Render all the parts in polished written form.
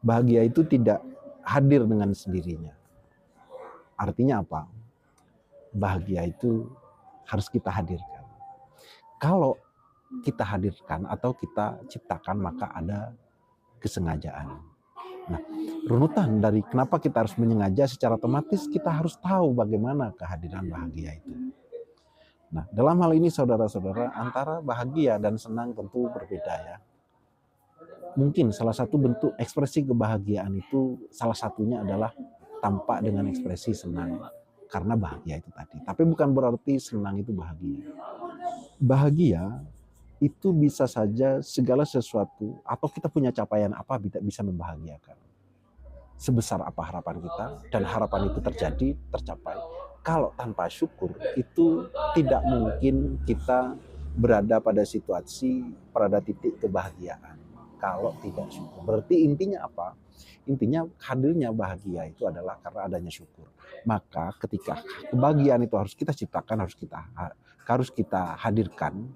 Bahagia itu tidak hadir dengan sendirinya. Artinya apa? Bahagia itu harus kita hadirkan. Kalau kita hadirkan atau kita ciptakan, maka ada kesengajaan. Nah, runutan dari kenapa kita harus menyengaja, secara otomatis kita harus tahu bagaimana kehadiran bahagia itu. Nah, dalam hal ini saudara-saudara, antara bahagia dan senang tentu berbeda ya. Mungkin salah satu bentuk ekspresi kebahagiaan itu, salah satunya adalah tampak dengan ekspresi senang karena bahagia itu tadi. Tapi bukan berarti senang itu bahagia. Bahagia itu bisa saja segala sesuatu atau kita punya capaian apa bisa membahagiakan. Sebesar apa harapan kita dan harapan itu tercapai. Kalau tanpa syukur itu tidak mungkin kita berada pada titik kebahagiaan. Kalau tidak syukur, berarti intinya apa? Intinya hadirnya bahagia itu adalah karena adanya syukur. Maka ketika kebahagiaan itu harus kita ciptakan, harus kita hadirkan.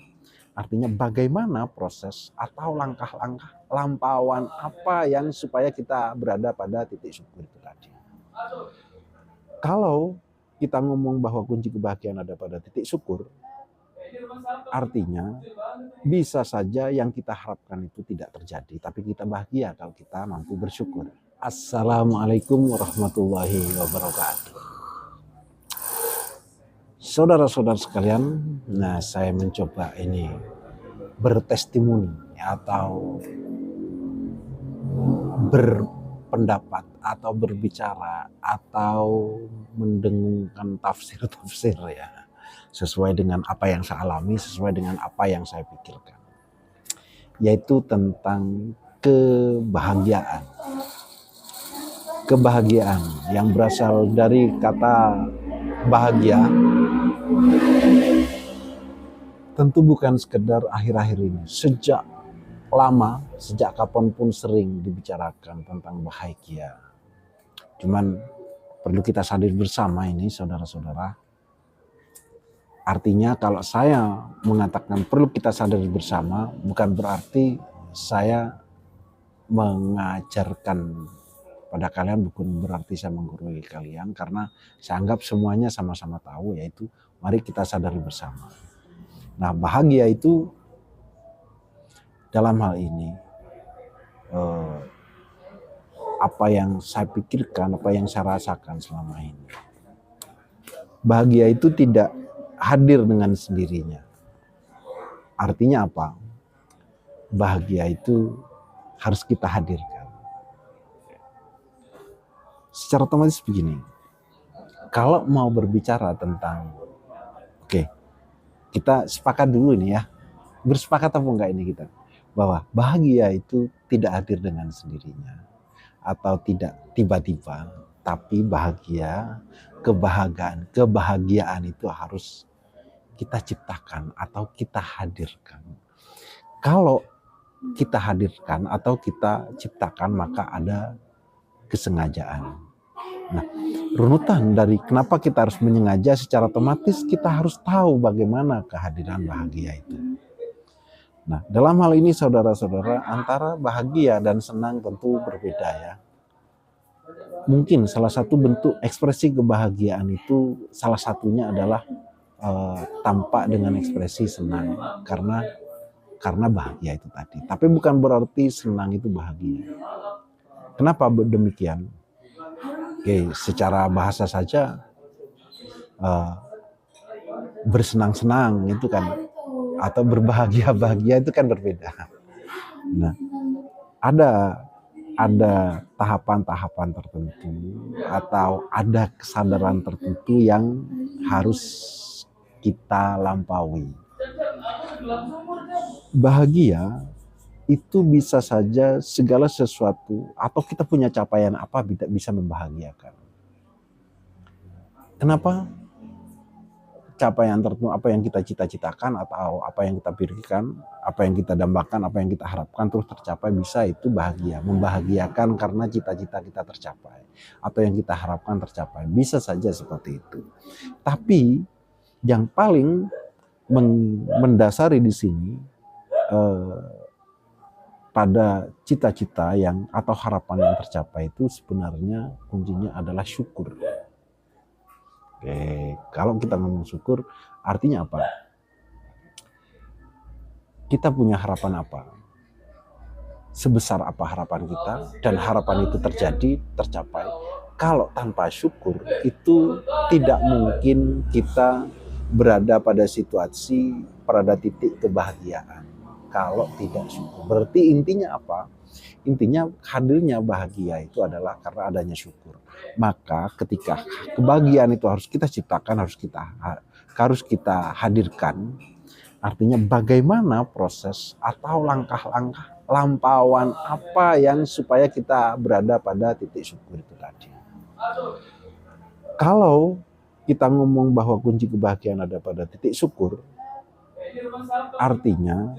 Artinya bagaimana proses atau langkah-langkah lampauan apa yang supaya kita berada pada titik syukur itu tadi. Kalau kita ngomong bahwa kunci kebahagiaan ada pada titik syukur, artinya bisa saja yang kita harapkan itu tidak terjadi, tapi kita bahagia kalau kita mampu bersyukur. Assalamualaikum warahmatullahi wabarakatuh. Saudara-saudara sekalian, nah saya mencoba ini bertestimoni atau berpendapat atau berbicara atau mendengungkan tafsir-tafsir ya, sesuai dengan apa yang saya alami, sesuai dengan apa yang saya pikirkan, yaitu tentang kebahagiaan. Kebahagiaan yang berasal dari kata bahagia tentu bukan sekedar akhir-akhir ini. Sejak lama, sejak kapanpun sering dibicarakan tentang bahagia. Cuman perlu kita sadar bersama ini saudara-saudara. Artinya kalau saya mengatakan perlu kita sadar bersama, bukan berarti saya mengajarkan pada kalian, bukan berarti saya menggurui kalian, karena saya anggap semuanya sama-sama tahu, yaitu mari kita sadari bersama. Nah, bahagia itu dalam hal ini apa yang saya pikirkan, apa yang saya rasakan selama ini. Bahagia itu tidak hadir dengan sendirinya. Artinya apa? Bahagia itu harus kita hadirkan. Secara otomatis begini, kalau mau berbicara tentang, kita sepakat dulu ini ya, bersepakat apa enggak ini kita, bahwa bahagia itu tidak hadir dengan sendirinya atau tidak tiba-tiba, tapi kebahagiaan itu harus kita ciptakan atau kita hadirkan. Kalau kita hadirkan atau kita ciptakan, maka ada kesengajaan. Nah, runutan dari kenapa kita harus menyengaja, secara otomatis kita harus tahu bagaimana kehadiran bahagia itu. Nah, dalam hal ini saudara-saudara, antara bahagia dan senang tentu berbeda ya. Mungkin salah satu bentuk ekspresi kebahagiaan itu, salah satunya adalah tampak dengan ekspresi senang karena bahagia itu tadi. Tapi bukan berarti senang itu bahagia. Kenapa demikian? Secara bahasa saja bersenang-senang itu kan, atau berbahagia-bahagia itu kan berbeda. Nah, ada tahapan-tahapan tertentu atau ada kesadaran tertentu yang harus kita lampaui. Bahagia itu bisa saja segala sesuatu atau kita punya capaian apa bisa membahagiakan. Kenapa? Capaian tertentu, apa yang kita cita-citakan atau apa yang kita pikirkan, apa yang kita dambakan, apa yang kita harapkan terus tercapai, bisa itu bahagia, membahagiakan karena cita-cita kita tercapai atau yang kita harapkan tercapai, bisa saja seperti itu. Tapi yang paling mendasari di sini, pada cita-cita yang atau harapan yang tercapai itu sebenarnya kuncinya adalah syukur. Oke, kalau kita ngomong syukur, artinya apa? Kita punya harapan apa? Sebesar apa harapan kita, dan harapan itu tercapai. Kalau tanpa syukur, itu tidak mungkin kita berada pada titik kebahagiaan. Kalau tidak syukur, berarti intinya apa? Intinya hadirnya bahagia itu adalah karena adanya syukur. Maka ketika kebahagiaan itu harus kita ciptakan, harus kita hadirkan. Artinya bagaimana proses atau langkah-langkah lampauan apa yang supaya kita berada pada titik syukur itu tadi. Kalau kita ngomong bahwa kunci kebahagiaan ada pada titik syukur, artinya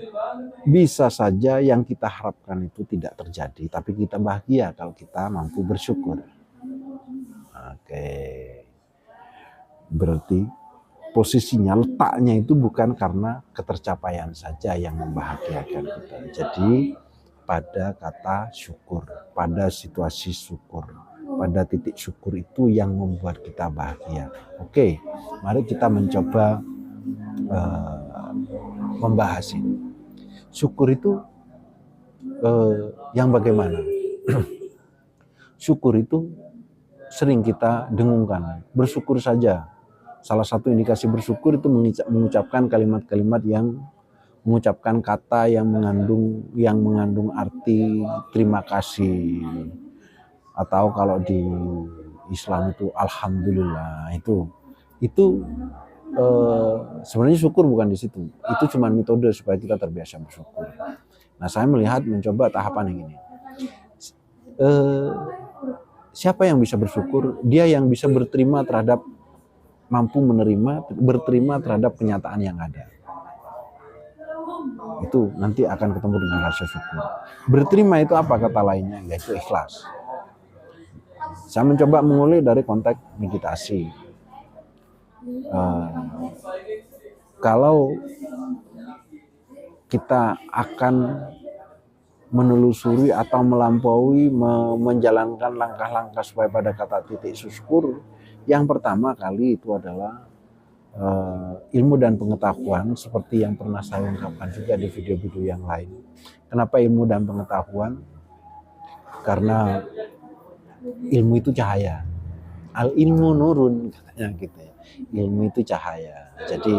bisa saja yang kita harapkan itu tidak terjadi, tapi kita bahagia kalau kita mampu bersyukur. Oke. Berarti posisinya, letaknya itu bukan karena ketercapaian saja yang membahagiakan kita. Jadi pada kata syukur, pada situasi syukur, pada titik syukur itu yang membuat kita bahagia. Oke, mari kita mencoba membahas ini. Syukur itu yang bagaimana? Syukur itu sering kita dengungkan. Bersyukur saja. Salah satu indikasi bersyukur itu mengucapkan kalimat-kalimat mengucapkan kata yang mengandung arti terima kasih, atau kalau di Islam itu alhamdulillah. Itu sebenarnya syukur bukan di situ. Itu cuma metode supaya kita terbiasa bersyukur. Nah, saya mencoba tahapan yang ini. Siapa yang bisa bersyukur? Dia yang bisa mampu berterima terhadap kenyataan yang ada. Itu nanti akan ketemu dengan rasa syukur. Berterima itu apa kata lainnya? Yaitu ikhlas. Saya mencoba mengulik dari konteks meditasi. Kalau kita akan menelusuri atau melampaui, menjalankan langkah-langkah supaya pada kata titik syukur, yang pertama kali itu adalah ilmu dan pengetahuan, seperti yang pernah saya ungkapkan juga di video-video yang lain. Kenapa ilmu dan pengetahuan? Karena ilmu itu cahaya. Al ilmu nurun, katanya gitu ya. Ilmu itu cahaya. Jadi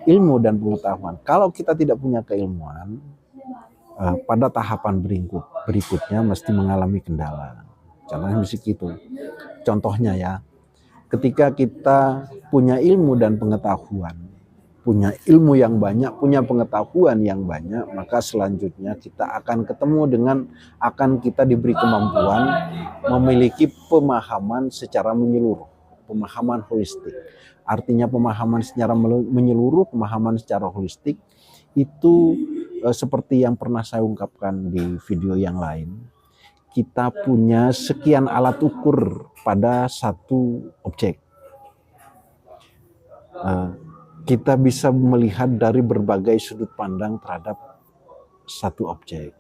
ilmu dan pengetahuan. Kalau kita tidak punya keilmuan, pada tahapan berikutnya mesti mengalami kendala. Contohnya begitu. Contohnya ya, ketika kita punya ilmu dan pengetahuan, punya ilmu yang banyak, punya pengetahuan yang banyak, maka selanjutnya kita akan kita diberi kemampuan memiliki pemahaman secara menyeluruh, pemahaman holistik. Artinya pemahaman secara menyeluruh, pemahaman secara holistik itu seperti yang pernah saya ungkapkan di video yang lain. Kita punya sekian alat ukur pada satu objek. Kita bisa melihat dari berbagai sudut pandang terhadap satu objek.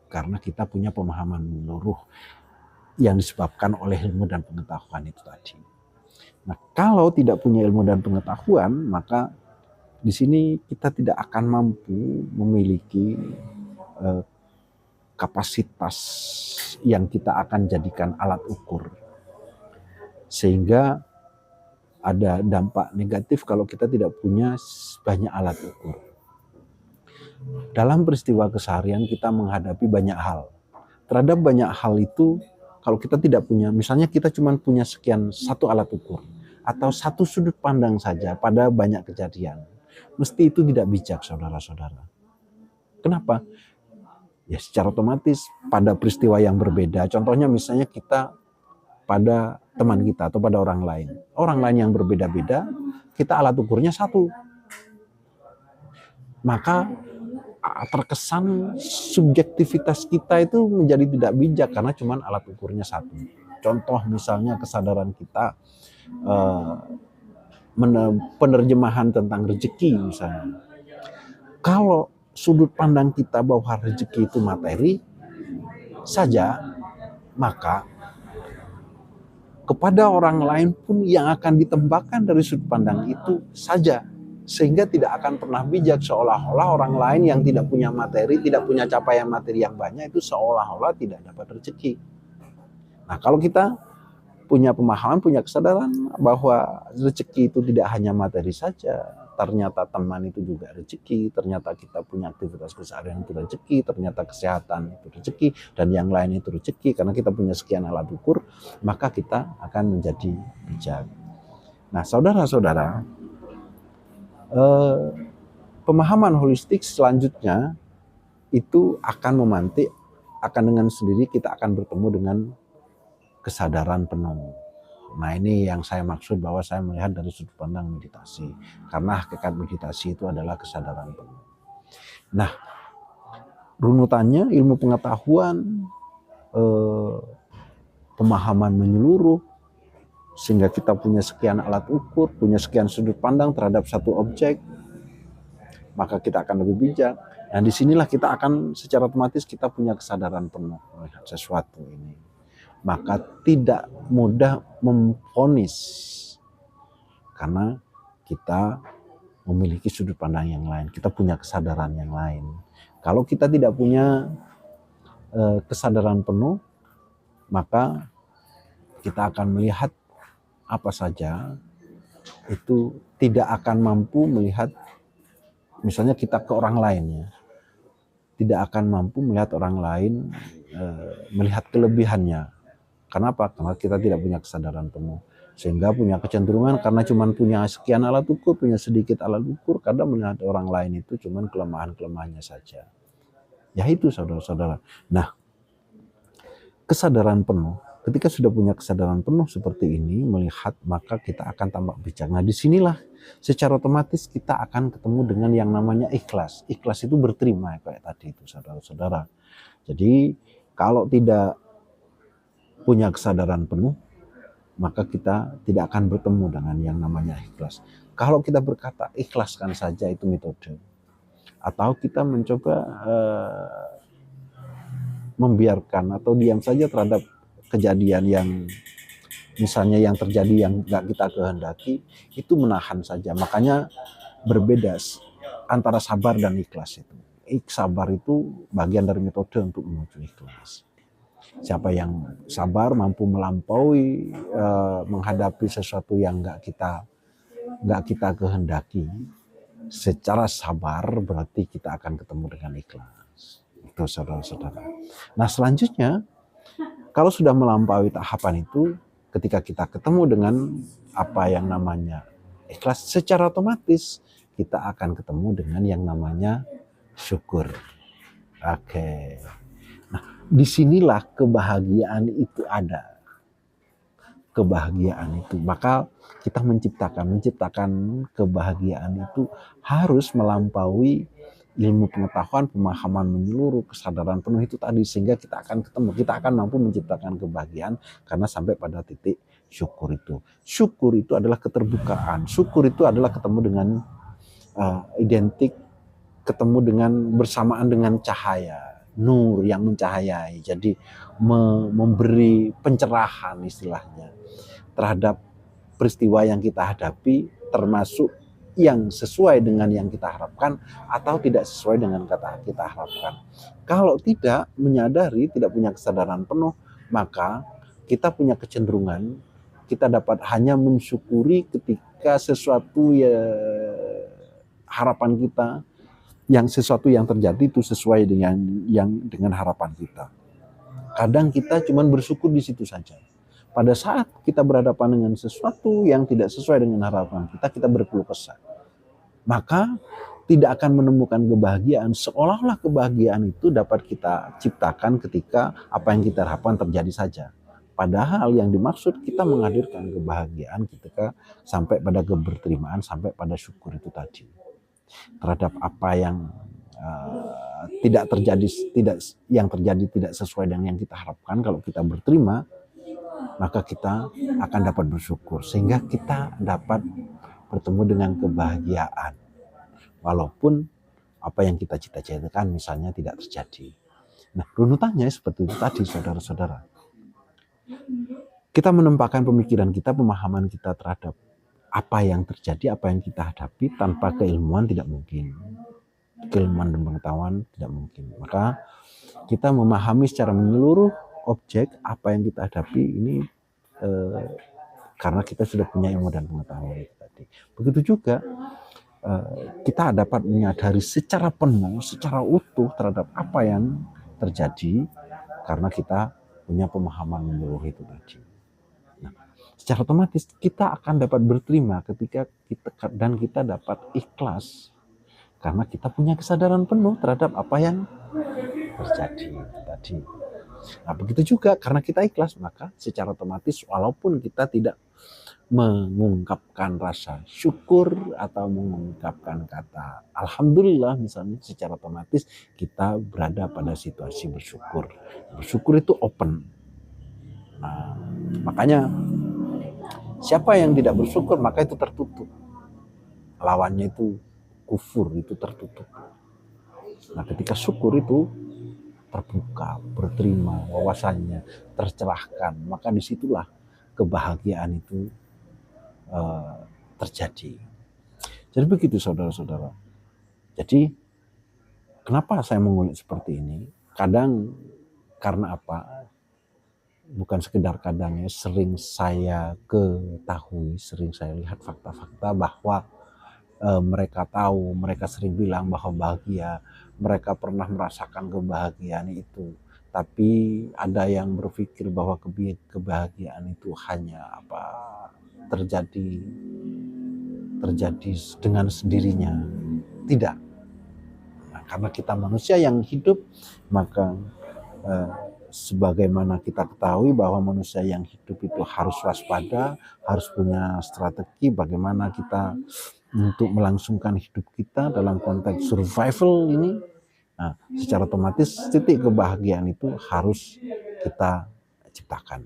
Karena kita punya pemahaman menyeluruh yang disebabkan oleh ilmu dan pengetahuan itu tadi. Nah, kalau tidak punya ilmu dan pengetahuan, maka di sini kita tidak akan mampu memiliki kapasitas yang kita akan jadikan alat ukur. Sehingga ada dampak negatif kalau kita tidak punya banyak alat ukur. Dalam peristiwa keseharian kita menghadapi banyak hal. Terhadap banyak hal itu, kalau kita tidak punya, misalnya kita cuma punya satu alat ukur, atau satu sudut pandang saja pada banyak kejadian, mesti itu tidak bijak, saudara-saudara. Kenapa? Ya secara otomatis pada peristiwa yang berbeda, contohnya misalnya kita pada teman kita atau pada orang lain yang berbeda-beda, kita alat ukurnya satu. Maka terkesan subjektivitas kita itu menjadi tidak bijak karena cuma alat ukurnya satu. Contoh misalnya kesadaran kita penerjemahan tentang rezeki misalnya. Kalau sudut pandang kita bahwa rezeki itu materi saja, maka kepada orang lain pun yang akan ditembakkan dari sudut pandang itu saja. Sehingga tidak akan pernah bijak, seolah-olah orang lain yang tidak punya materi, tidak punya capaian materi yang banyak itu seolah-olah tidak dapat rezeki. Nah, kalau kita punya pemahaman, punya kesadaran bahwa rezeki itu tidak hanya materi saja, ternyata teman itu juga rezeki, ternyata kita punya aktivitas keseharian itu rezeki, ternyata kesehatan itu rezeki, dan yang lain itu rezeki, karena kita punya sekian alat ukur, maka kita akan menjadi bijak. Nah, saudara-saudara, pemahaman holistik selanjutnya itu akan memantik, akan dengan sendiri kita akan bertemu dengan kesadaran penuh. Nah, ini yang saya maksud bahwa saya melihat dari sudut pandang meditasi, karena hakikat meditasi itu adalah kesadaran penuh. Nah, runutannya ilmu pengetahuan, pemahaman menyeluruh, sehingga kita punya sekian alat ukur, punya sekian sudut pandang terhadap satu objek, maka kita akan lebih bijak. Dan disinilah kita akan secara otomatis kita punya kesadaran penuh melihat sesuatu ini. Maka tidak mudah memvonis, karena kita memiliki sudut pandang yang lain, kita punya kesadaran yang lain. Kalau kita tidak punya kesadaran penuh, maka kita akan melihat apa saja itu tidak akan mampu melihat, misalnya kita ke orang lain ya, tidak akan mampu melihat orang lain, melihat kelebihannya. Kenapa? Karena kita tidak punya kesadaran penuh, sehingga punya kecenderungan karena cuma punya sekian alat ukur, punya sedikit alat ukur, kadang melihat orang lain itu cuma kelemahan-kelemahannya saja. Ya itu saudara-saudara. Nah, kesadaran penuh, ketika sudah punya kesadaran penuh seperti ini, melihat, maka kita akan tambah bijak. Nah, disinilah secara otomatis kita akan ketemu dengan yang namanya ikhlas. Ikhlas itu berterima kayak tadi itu saudara-saudara. Jadi kalau tidak punya kesadaran penuh, maka kita tidak akan bertemu dengan yang namanya ikhlas. Kalau kita berkata ikhlaskan saja, itu metode. Atau kita mencoba membiarkan atau diam saja terhadap kejadian yang misalnya yang terjadi yang nggak kita kehendaki, itu menahan saja. Makanya berbeda antara sabar dan ikhlas itu. Sabar itu bagian dari metode untuk menuju ikhlas. Siapa yang sabar mampu melampaui menghadapi sesuatu yang nggak kita kehendaki secara sabar, berarti kita akan ketemu dengan ikhlas. Itu saudara-saudara. Nah, selanjutnya kalau sudah melampaui tahapan itu, ketika kita ketemu dengan apa yang namanya ikhlas, secara otomatis kita akan ketemu dengan yang namanya syukur. Oke. Nah, disinilah kebahagiaan itu ada. Kebahagiaan itu. Maka kita menciptakan kebahagiaan itu harus melampaui ilmu pengetahuan, pemahaman menyeluruh, kesadaran penuh itu tadi, sehingga kita akan ketemu, kita akan mampu menciptakan kebahagiaan karena sampai pada titik syukur itu. Syukur itu adalah keterbukaan. Syukur itu adalah ketemu dengan identik, ketemu dengan bersamaan dengan cahaya, nur yang mencahayai. Jadi memberi pencerahan istilahnya terhadap peristiwa yang kita hadapi, termasuk yang sesuai dengan yang kita harapkan atau tidak sesuai dengan kata kita harapkan. Kalau tidak menyadari, tidak punya kesadaran penuh, maka kita punya kecenderungan kita dapat hanya mensyukuri ketika sesuatu harapan kita, sesuatu yang terjadi itu sesuai dengan harapan kita. Kadang kita cuma bersyukur di situ saja. Pada saat kita berhadapan dengan sesuatu yang tidak sesuai dengan harapan kita, kita berkeluh kesah. Maka tidak akan menemukan kebahagiaan, seolah-olah kebahagiaan itu dapat kita ciptakan ketika apa yang kita harapkan terjadi saja. Padahal yang dimaksud kita menghadirkan kebahagiaan ketika sampai pada keberterimaan, sampai pada syukur itu tadi. Terhadap apa yang tidak terjadi tidak sesuai dengan yang kita harapkan, kalau kita berterima, maka kita akan dapat bersyukur, sehingga kita dapat bertemu dengan kebahagiaan. Walaupun apa yang kita cita-citakan misalnya tidak terjadi. Nah, runutannya seperti itu tadi, saudara-saudara. Kita menempatkan pemikiran kita, pemahaman kita terhadap apa yang terjadi, apa yang kita hadapi tanpa keilmuan tidak mungkin. Keilmuan dan pengetahuan tidak mungkin. Maka kita memahami secara menyeluruh objek apa yang kita hadapi ini karena kita sudah punya ilmu dan pengetahuan itu tadi. Begitu juga kita dapat menyadari secara penuh, secara utuh terhadap apa yang terjadi karena kita punya pemahaman menyeluruh itu tadi. Nah, secara otomatis kita akan dapat berterima ketika kita dapat ikhlas karena kita punya kesadaran penuh terhadap apa yang terjadi tadi. Nah, begitu juga karena kita ikhlas, maka secara otomatis walaupun kita tidak mengungkapkan rasa syukur atau mengungkapkan kata alhamdulillah misalnya, secara otomatis kita berada pada situasi bersyukur. Bersyukur itu open. Nah, makanya siapa yang tidak bersyukur maka itu tertutup. Lawannya itu kufur, itu tertutup. Nah, ketika syukur itu terbuka, berterima, wawasannya tercerahkan, maka disitulah kebahagiaan itu terjadi. Jadi begitu saudara-saudara. Jadi kenapa saya mengulik seperti ini? Kadang karena apa? Bukan sekedar kadang ya, sering saya ketahui, sering saya lihat fakta-fakta bahwa mereka tahu, mereka sering bilang bahwa bahagia, mereka pernah merasakan kebahagiaan itu. Tapi ada yang berpikir bahwa kebahagiaan itu hanya terjadi dengan sendirinya. Tidak. Nah, karena kita manusia yang hidup, maka sebagaimana kita ketahui bahwa manusia yang hidup itu harus waspada, harus punya strategi bagaimana kita untuk melangsungkan hidup kita dalam konteks survival ini. Nah, secara otomatis titik kebahagiaan itu harus kita ciptakan.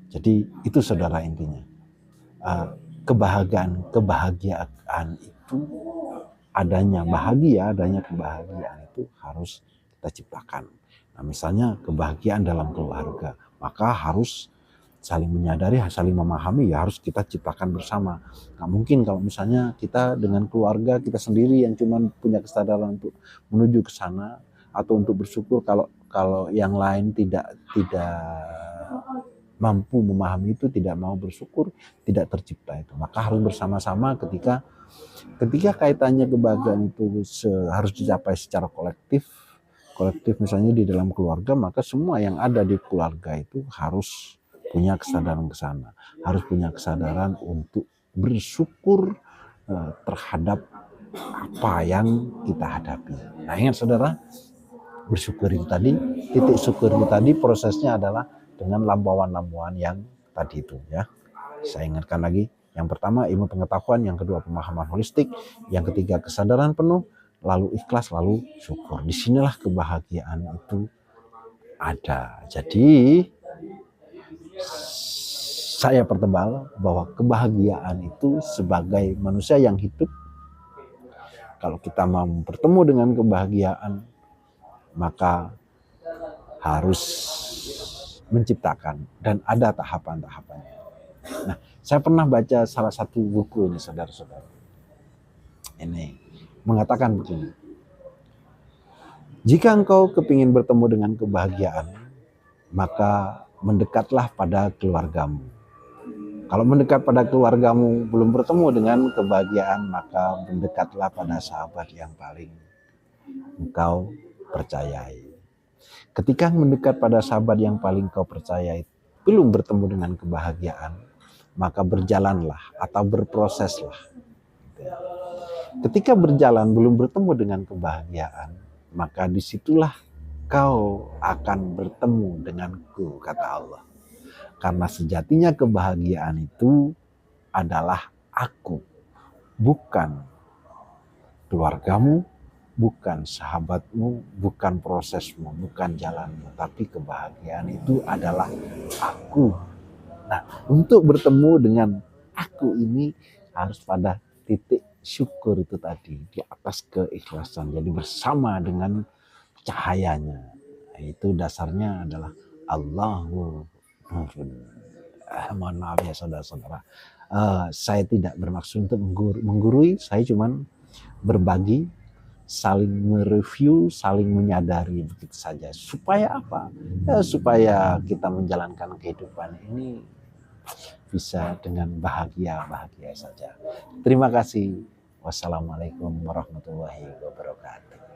Jadi itu saudara intinya. Kebahagiaan itu adanya kebahagiaan itu harus kita ciptakan. Nah, misalnya kebahagiaan dalam keluarga, maka harus saling menyadari, saling memahami, ya harus kita ciptakan bersama. Nggak mungkin kalau misalnya kita dengan keluarga kita sendiri yang cuma punya kesadaran untuk menuju ke sana atau untuk bersyukur, kalau yang lain tidak mampu memahami itu, tidak mau bersyukur, tidak tercipta itu. Maka harus bersama-sama ketika kaitannya kebahagiaan itu harus dicapai secara kolektif misalnya di dalam keluarga, maka semua yang ada di keluarga itu harus punya kesadaran ke sana, harus punya kesadaran untuk bersyukur terhadap apa yang kita hadapi. Nah, ingat saudara, bersyukur itu tadi, titik syukur itu tadi prosesnya adalah dengan lambauan-lambauan yang tadi itu ya. Saya ingatkan lagi, yang pertama ilmu pengetahuan, yang kedua pemahaman holistik, yang ketiga kesadaran penuh, lalu ikhlas, lalu syukur. Disinilah kebahagiaan itu ada. Jadi saya pertebal bahwa kebahagiaan itu sebagai manusia yang hidup, kalau kita mau bertemu dengan kebahagiaan, maka harus menciptakan dan ada tahapan-tahapannya. Nah, saya pernah baca salah satu buku ini, saudara-saudara. Ini mengatakan begini. Jika engkau kepingin bertemu dengan kebahagiaan, maka mendekatlah pada keluargamu. Kalau mendekat pada keluargamu belum bertemu dengan kebahagiaan, maka mendekatlah pada sahabat yang paling engkau percayai. Ketika mendekat pada sahabat yang paling kau percayai belum bertemu dengan kebahagiaan, maka berjalanlah atau berproseslah. Ketika berjalan belum bertemu dengan kebahagiaan, maka disitulah kau akan bertemu denganku, kata Allah. Karena sejatinya kebahagiaan itu adalah aku, bukan keluargamu, bukan sahabatmu, bukan prosesmu, bukan jalanmu, tapi kebahagiaan itu adalah aku. Nah, untuk bertemu dengan aku ini harus pada titik syukur itu tadi di atas keikhlasan. Jadi bersama dengan cahayanya. Itu dasarnya adalah Allahu Nurun. Mohon maaf ya saudara-saudara. Saya tidak bermaksud untuk menggurui, saya cuman berbagi, saling mereview, saling menyadari begitu saja. Supaya apa? Ya, supaya kita menjalankan kehidupan ini bisa dengan bahagia saja. Terima kasih. Wassalamualaikum warahmatullahi wabarakatuh.